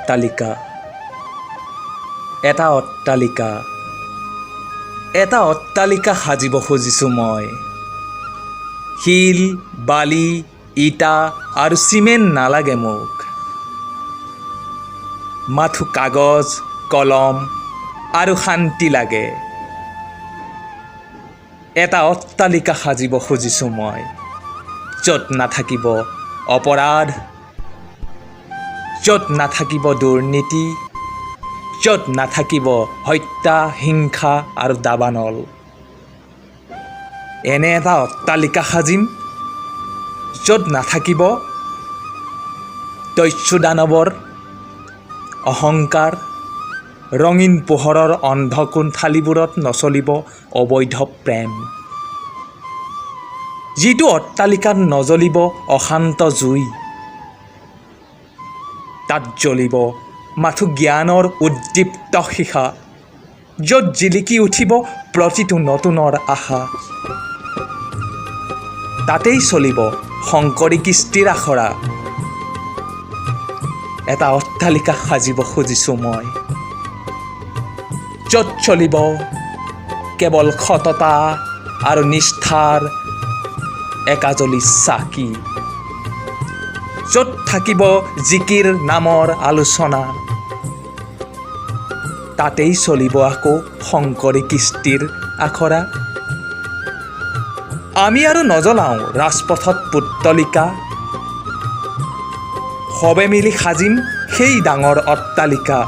অট্টালিকা, এটা অট্টালিকা, এটা অট্টালিকা সাজিব খুজিছোঁ মই। শিল, বালি, ইটা আৰু চিমেণ্ট নালাগে মোক। মাথো কাগজ, কলম আৰু শান্তি লাগে। এটা অট্টালিকা সাজিব খুজিছোঁ মই, য'ত নাথাকিব অপৰাধ, য'ত নাথাকিব দুৰ্নীতি, য'ত নাথাকিব হত্যা, হিংসা আৰু দাবানল। এনে এটা অট্টালিকা সাজিম, য'ত নাথাকিব দস্যু দানৱৰ অহংকাৰ, ৰঙীন পোহৰৰ অন্ধকোণঠালিবোৰত নচলিব অবৈধ প্ৰেম। যিটো অট্টালিকাত নজ্বলিব অশান্ত জুই, তাত জ্বলিব মাথো জ্ঞানৰ উদ্দীপ্ত শিখা, য'ত জিলিকি উঠিব প্ৰতিটো নতুনৰ আশা। তাতেই চলিব শংকৰী কৃষ্টিৰ আখৰা। এটা অট্টালিকা সাজিব খুজিছোঁ মই, য'ত চলিব কেৱল সততা আৰু নিষ্ঠাৰ একাজলি চাকি, য'ত থাকিব জিকিৰ নামৰ আলোচনা। তাতেই চলিব আকৌ শংকৰী কৃষ্টিৰ আখৰা। আমি আৰু নজ্বলাওঁ ৰাজপথত পুত্তলিকা, সবে মিলি সাজিম সেই ডাঙৰ অট্টালিকা,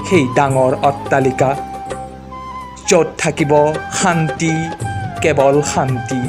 সেই ডাঙৰ অট্টালিকা, য'ত থাকিব শান্তি, কেৱল শান্তি।